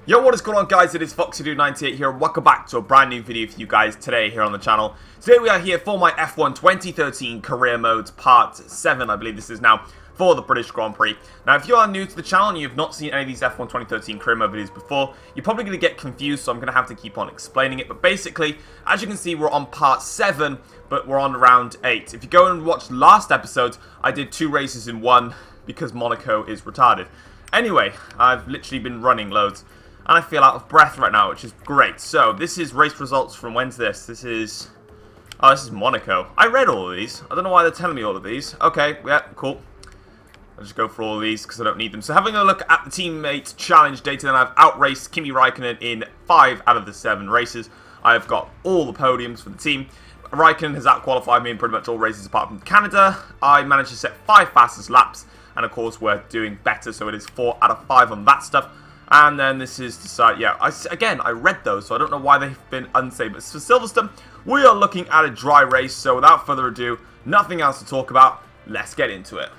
Yo, what is going on, guys? It is FoxyDude98 here, and welcome back to a brand new video for you guys today here on the channel. Today we are here for my F1 2013 Career Modes Part 7, I believe this is now, for the British Grand Prix. Now, if you are new to the channel and you have not seen any of these F1 2013 Career Mode videos before, you're probably going to get confused, so I'm going to have to keep on explaining it. But basically, as you can see, we're on Part 7, but we're on Round 8. If you go and watch last episode, I did 2 races in one because Monaco is retarded. Anyway, I've literally been running loads. And I feel out of breath right now, which is great. So, this is race results from when's this? This is Monaco. I read all of these. I don't know why they're telling me all of these. Okay, yeah, cool. I'll just go for all of these because I don't need them. So, having a look at the teammate challenge data, then I've outraced Kimi Raikkonen in 5 out of the 7 races. I've got all the podiums for the team. Raikkonen has outqualified me in pretty much all races apart from Canada. I managed to set 5 fastest laps. And, of course, we're doing better. So, it is 4 out of 5 on that stuff. And then this is the side, yeah, I read those, so I don't know why they've been unsaved. But for Silverstone, we are looking at a dry race, so without further ado, nothing else to talk about, let's get into it.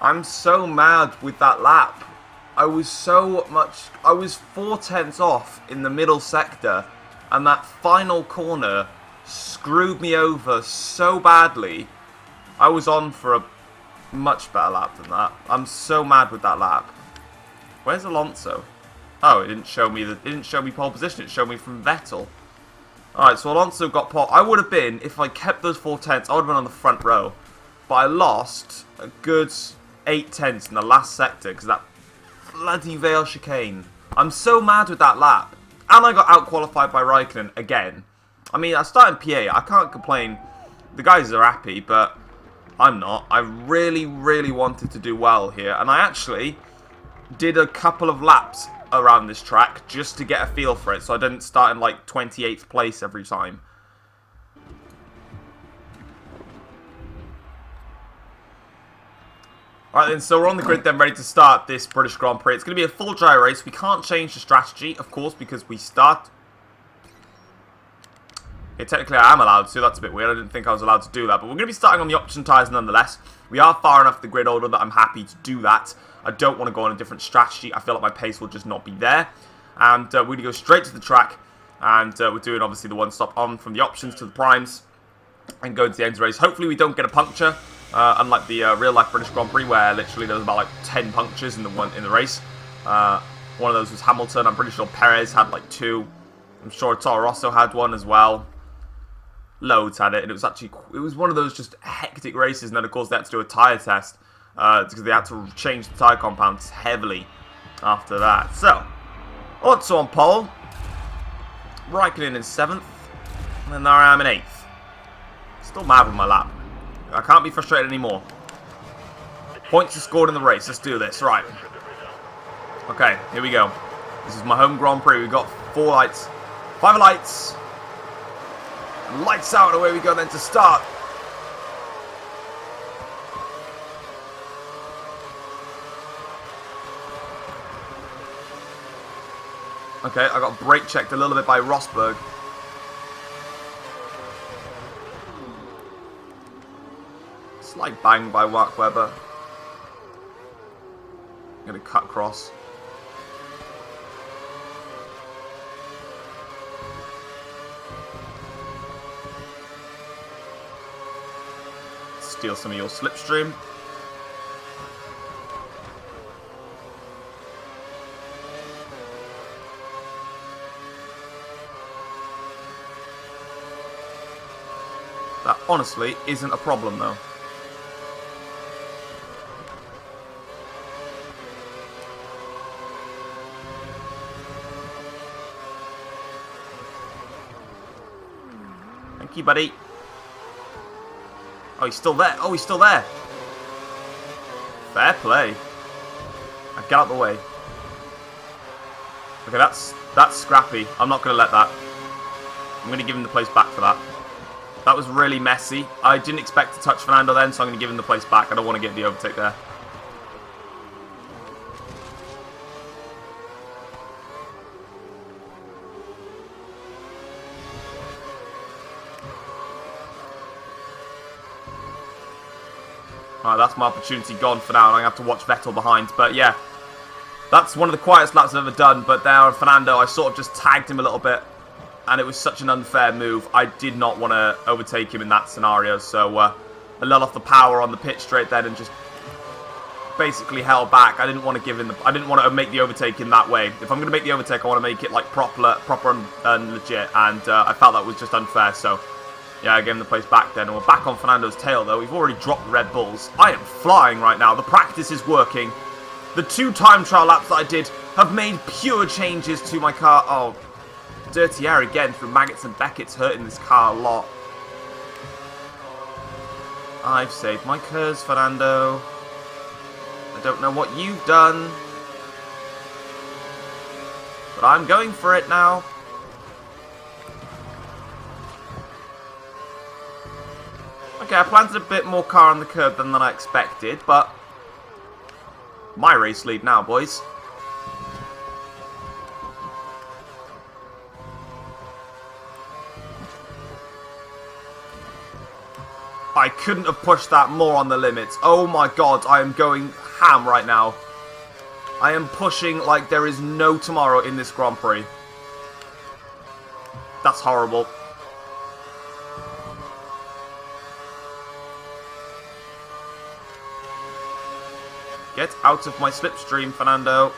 I'm so mad with that lap. I was 4/10 off in the middle sector, and that final corner screwed me over so badly. I was on for a much better lap than that. I'm so mad with that lap. Where's Alonso? Oh, it didn't show me pole position. It showed me from Vettel. Alright, so Alonso got pole. I would have been, if I kept those 4/10, I would have been on the front row. But I lost a good 8/10 in the last sector because of that bloody Vale chicane. I'm so mad with that lap. And I got out-qualified by Raikkonen again. I mean, I started P8. I can't complain. The guys are happy, but I'm not. I really, really wanted to do well here. And I actually did a couple of laps around this track just to get a feel for it. So I didn't start in like 28th place every time. Alright then, so we're on the grid then, ready to start this British Grand Prix. It's going to be a full dry race. We can't change the strategy, of course, because we start... Okay, technically I am allowed to, that's a bit weird, I didn't think I was allowed to do that, but we're going to be starting on the option tyres nonetheless. We are far enough the grid order that I'm happy to do that. I don't want to go on a different strategy, I feel like my pace will just not be there. And we're going to go straight to the track, and we're doing obviously the one stop on from the options to the primes, and go to the end of the race. Hopefully we don't get a puncture, unlike the real life British Grand Prix where literally there was about like 10 punctures in the race. One of those was Hamilton, I'm pretty sure Perez had like 2, I'm sure Toro Rosso had one as well. Loads had it, and it was one of those just hectic races, and then of course they had to do a tyre test because they had to change the tyre compounds heavily after that. So, Alonso on pole, Raikkonen in 7th, and then there I am in 8th. Still mad with my lap. I can't be frustrated anymore. Points are scored in the race, let's do this, right. Okay, here we go. This is my home Grand Prix, we've got 4 lights, 5 lights. Lights out, away we go then to start. Okay, I got brake checked a little bit by Rosberg. Slight bang by Mark Webber. Gonna cut cross. Steal some of your slipstream. That honestly isn't a problem though. Thank you, buddy. Oh, he's still there. Oh, he's still there. Fair play. Get out of the way. Okay, that's scrappy. I'm not going to let that. I'm going to give him the place back for that. That was really messy. I didn't expect to touch Fernando then, so I'm going to give him the place back. I don't want to get the overtake there. Alright, that's my opportunity gone for now, and I have to watch Vettel behind. But yeah, that's one of the quietest laps I've ever done. But there on Fernando, I sort of just tagged him a little bit, and it was such an unfair move. I did not want to overtake him in that scenario, so I let off the power on the pit straight then and just basically held back. I didn't want to give in I didn't want to make the overtake in that way. If I'm going to make the overtake, I want to make it like proper and legit, and I felt that was just unfair. So yeah, I gave him the place back then, and we're back on Fernando's tail though. We've already dropped the Red Bulls. I am flying right now. The practice is working. The 2 time trial laps that I did have made pure changes to my car. Oh, dirty air again through Maggots and Beckett's hurting this car a lot. I've saved my curves, Fernando. I don't know what you've done, but I'm going for it now. Okay, I planted a bit more car on the curb than I expected, but my race lead now, boys. I couldn't have pushed that more on the limits. Oh my god, I am going ham right now. I am pushing like there is no tomorrow in this Grand Prix. That's horrible. Get out of my slipstream, Fernando.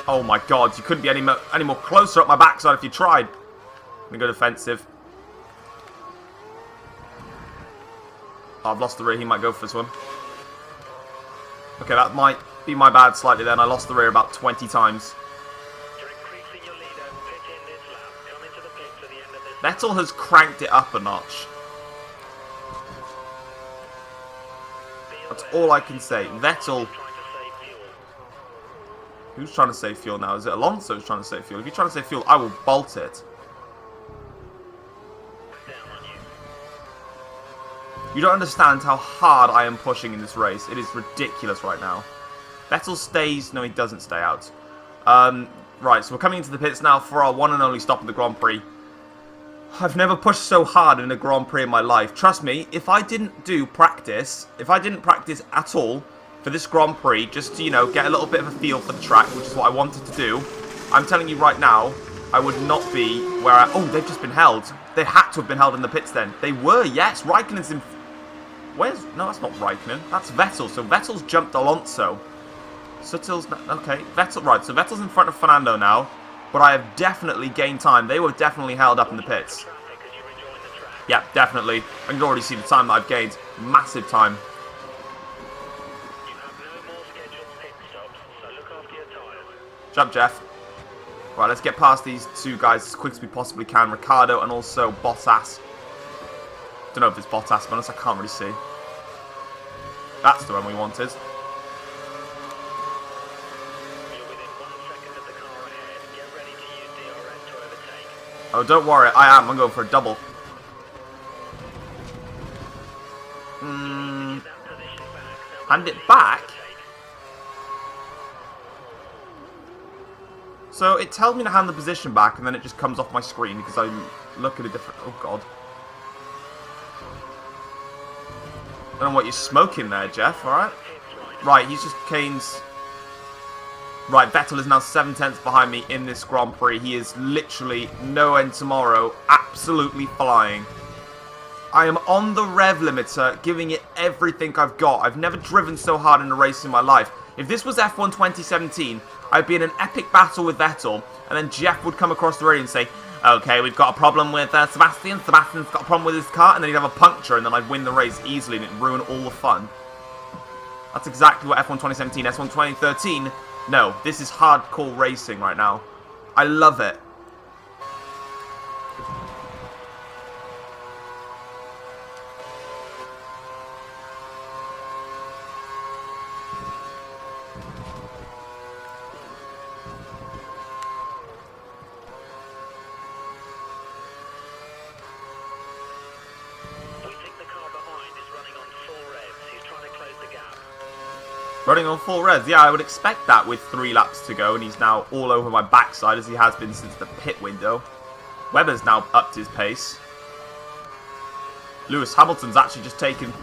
Oh my god, you couldn't be any more closer up my backside if you tried. I'm going to go defensive. Oh, I've lost the rear, he might go for this one. Okay, that might be my bad slightly then. I lost the rear about 20 times. Vettel has cranked it up a notch. That's all I can say. Vettel... Who's trying to save fuel now? Is it Alonso who's trying to save fuel? If you're trying to save fuel, I will bolt it. You don't understand how hard I am pushing in this race. It is ridiculous right now. Vettel stays. No, he doesn't stay out. Right, so we're coming into the pits now for our one and only stop in the Grand Prix. I've never pushed so hard in a Grand Prix in my life. Trust me, if I didn't practice at all for this Grand Prix, just to, you know, get a little bit of a feel for the track, which is what I wanted to do, I'm telling you right now, I would not be where I... Oh, they've just been held. They had to have been held in the pits then. They were, yes. Raikkonen's in... Where's... No, that's not Raikkonen. That's Vettel. So Vettel's jumped Alonso. Sutill's... Okay, Vettel... Right, so Vettel's in front of Fernando now. But I have definitely gained time. They were definitely held up in the pits. Yeah, definitely. I can already see the time that I've gained. Massive time. Jump, Jeff. Right, let's get past these 2 guys as quick as we possibly can. Ricciardo and also Bottas. Don't know if it's Bottas, but I can't really see. That's the one we wanted. Oh, don't worry. I'm going for a double. Hand it back? So it tells me to hand the position back, and then it just comes off my screen because I look at a different... Oh, God. I don't know what you're smoking there, Jeff, alright? Right, he's just Kane's... Right, Vettel is now 7 tenths behind me in this Grand Prix. He is literally no end tomorrow, absolutely flying. I am on the rev limiter, giving it everything I've got. I've never driven so hard in a race in my life. If this was F1 2017, I'd be in an epic battle with Vettel, and then Jeff would come across the radio and say, okay, we've got a problem with Sebastian. Sebastian's got a problem with his car, and then he'd have a puncture, and then I'd win the race easily, and it'd ruin all the fun. That's exactly what F1 2017, S1 2013... No, this is hardcore racing right now. I love it. Running on full res. Yeah, I would expect that with 3 laps to go, and he's now all over my backside as he has been since the pit window. Webber's now upped his pace. Lewis Hamilton's actually just taken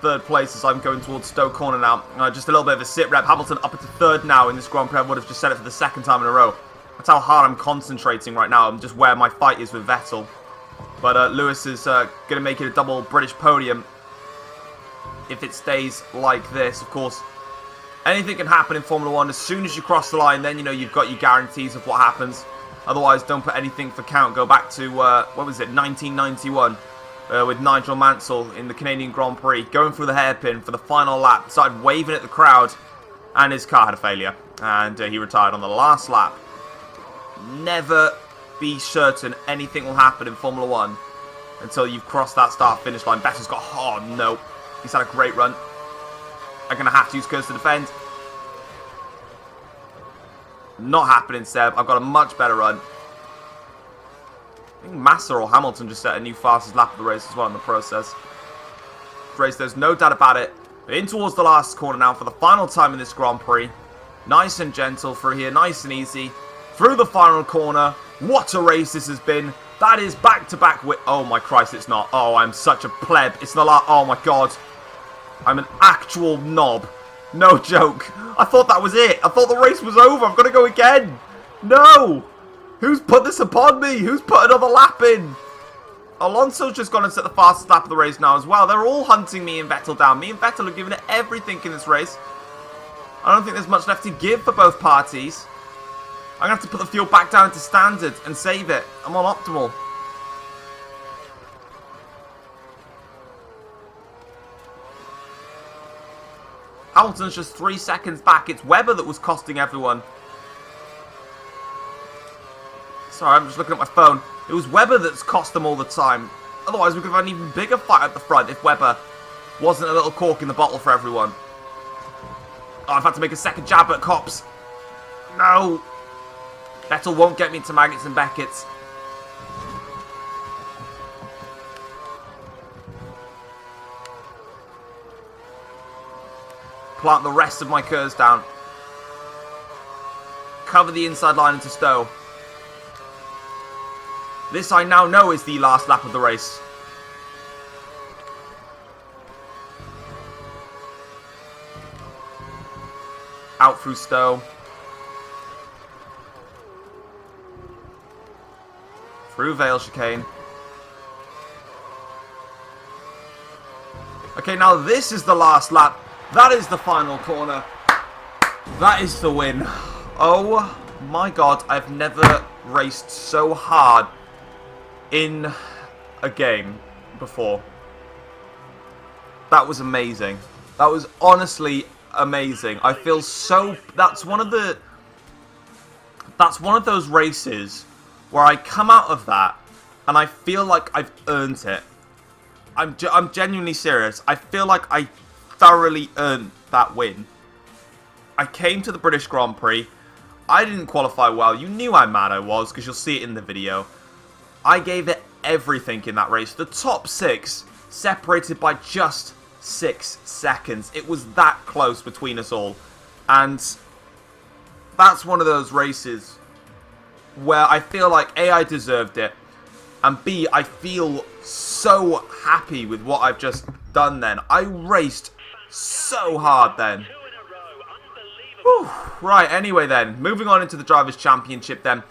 third place as I'm going towards Stowe Corner now. Just a little bit of a sit rep. Hamilton up into third now in this Grand Prix. I would have just said it for the second time in a row. That's how hard I'm concentrating right now. I'm just where my fight is with Vettel. But Lewis is going to make it a double British podium if it stays like this. Of course, anything can happen in Formula 1. As soon as you cross the line, then, you know, you've got your guarantees of what happens. Otherwise, don't put anything for count. Go back to, what was it, 1991. With Nigel Mansell in the Canadian Grand Prix, going through the hairpin for the final lap, started waving at the crowd, and his car had a failure, and he retired on the last lap. Never be certain anything will happen in Formula 1 until you've crossed that start-finish line. Vettel's got, oh no, he's had a great run. I'm going to have to use Curse to defend. Not happening, Seb. I've got a much better run. I think Massa or Hamilton just set a new fastest lap of the race as well in the process. There's no doubt about it. We're in towards the last corner now for the final time in this Grand Prix. Nice and gentle through here, nice and easy. Through the final corner. What a race this has been. That is back-to-back with... Oh my Christ, it's not. Oh, I'm such a pleb. It's the last... Oh my God. I'm an actual knob. No joke. I thought that was it. I thought the race was over. I've got to go again. No. Who's put this upon me? Who's put another lap in? Alonso's just gone and set the fastest lap of the race now as well. They're all hunting me and Vettel down. Me and Vettel have given it everything in this race. I don't think there's much left to give for both parties. I'm going to have to put the fuel back down to standard and save it. I'm on optimal. Hamilton's just 3 seconds back. It's Webber that was costing everyone. Sorry, I'm just looking at my phone. It was Webber that's cost them all the time. Otherwise, we could have had an even bigger fight at the front if Webber wasn't a little cork in the bottle for everyone. Oh, I've had to make a second jab at Cops. No. Vettel won't get me into Maggots and Beckett's. Plant the rest of my curves down. Cover the inside line into Stowe. This I now know is the last lap of the race. Out through Stowe. Through Vale Chicane. Okay, now this is the last lap. That is the final corner. That is the win. Oh my God, I've never raced so hard in a game before. That was amazing. That was honestly amazing. I feel so... That's one of those races where I come out of that and I feel like I've earned it. I'm genuinely serious. I feel like I thoroughly earned that win. I came to the British Grand Prix. I didn't qualify well. You knew how mad I was because you'll see it in the video. I gave it everything in that race. The top 6 separated by just 6 seconds. It was that close between us all. And that's one of those races where I feel like A, I deserved it, and B, I feel so happy with what I've just done then. I raced so hard then. Whew. Right, anyway then, moving on into the Drivers' Championship then.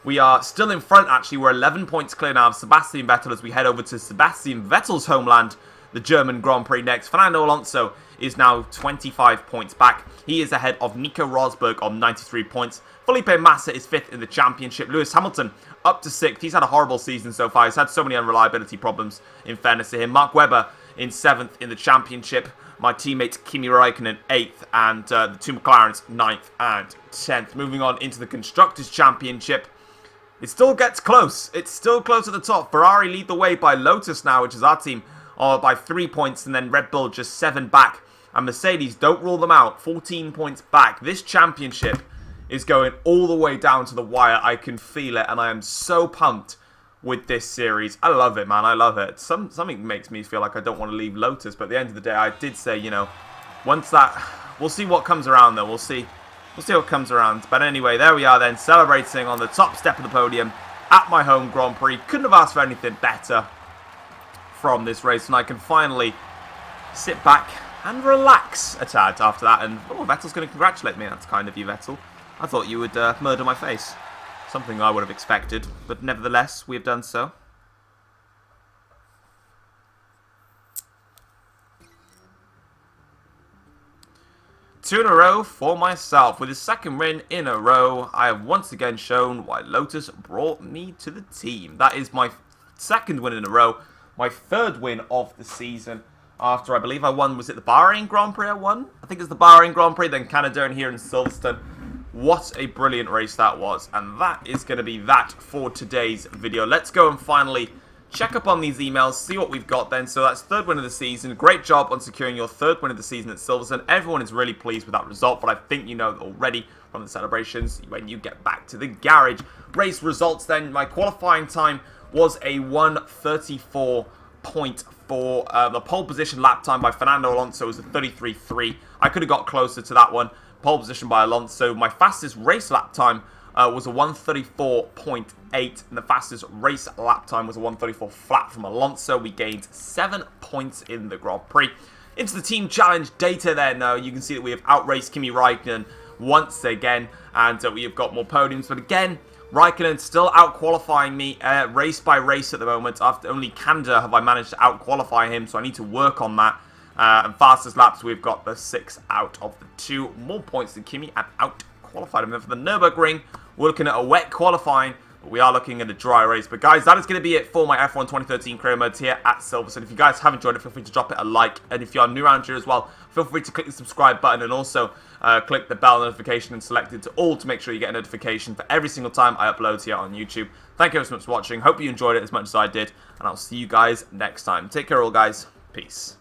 We are still in front, actually. We're 11 points clear now of Sebastian Vettel as we head over to Sebastian Vettel's homeland, the German Grand Prix next. Fernando Alonso is now 25 points back. He is ahead of Nico Rosberg on 93 points. Felipe Massa is 5th in the championship. Lewis Hamilton up to 6th. He's had a horrible season so far. He's had so many unreliability problems, in fairness to him. Mark Webber in 7th in the championship. My teammate Kimi Räikkönen 8th, and the two McLarens 9th and 10th. Moving on into the Constructors' Championship. It still gets close. It's still close at the top. Ferrari lead the way by Lotus now, which is our team, by 3 points, and then Red Bull just 7 back. And Mercedes, don't rule them out, 14 points back. This championship is going all the way down to the wire. I can feel it, and I am so pumped with this series. I love it, man. I love it. Something makes me feel like I don't want to leave Lotus, but at the end of the day, I did say, you know, once that... We'll see what comes around, though. We'll see what comes around. But anyway, there we are then, celebrating on the top step of the podium at my home Grand Prix. Couldn't have asked for anything better from this race, and I can finally sit back and relax a tad after that. And, oh, Vettel's going to congratulate me. That's kind of you, Vettel. I thought you would murder my face. Something I would have expected, but nevertheless, we have done so. Two in a row for myself. With his second win in a row, I have once again shown why Lotus brought me to the team. That is my second win in a row. My third win of the season. After, I believe I won, was it the Bahrain Grand Prix I won? I think it's the Bahrain Grand Prix, then Canada and here in Silverstone. What a brilliant race that was. And that is going to be that for today's video. Let's go and finally check up on these emails, see what we've got then. So that's third win of the season. Great job on securing your third win of the season at Silverstone. Everyone is really pleased with that result, but I think you know already from the celebrations when you get back to the garage. Race results then. My qualifying time was a 1:34.4. The pole position lap time by Fernando Alonso was a 33.3. I could have got closer to that one. Pole position by Alonso. My fastest race lap time was a 1:34.8, and the fastest race lap time was a 1:34 flat from Alonso. We gained 7 points in the Grand Prix. Into the team challenge data there now. You can see that we have outraced Kimi Raikkonen once again, and we have got more podiums. But again, Raikkonen still out-qualifying me race by race at the moment. After only Canada have I managed to out-qualify him, so I need to work on that. And fastest laps, we've got the 6 out of the 2. More points than Kimi and out-qualified him. Then for the Nürburgring, we're looking at a wet qualifying, but we are looking at a dry race. But guys, that is going to be it for my F1 2013 career modes here at Silverstone. If you guys have enjoyed it, feel free to drop it a like. And if you are new around here as well, feel free to click the subscribe button and also click the bell notification and select it to all to make sure you get a notification for every single time I upload here on YouTube. Thank you so much for watching. Hope you enjoyed it as much as I did, and I'll see you guys next time. Take care all, guys. Peace.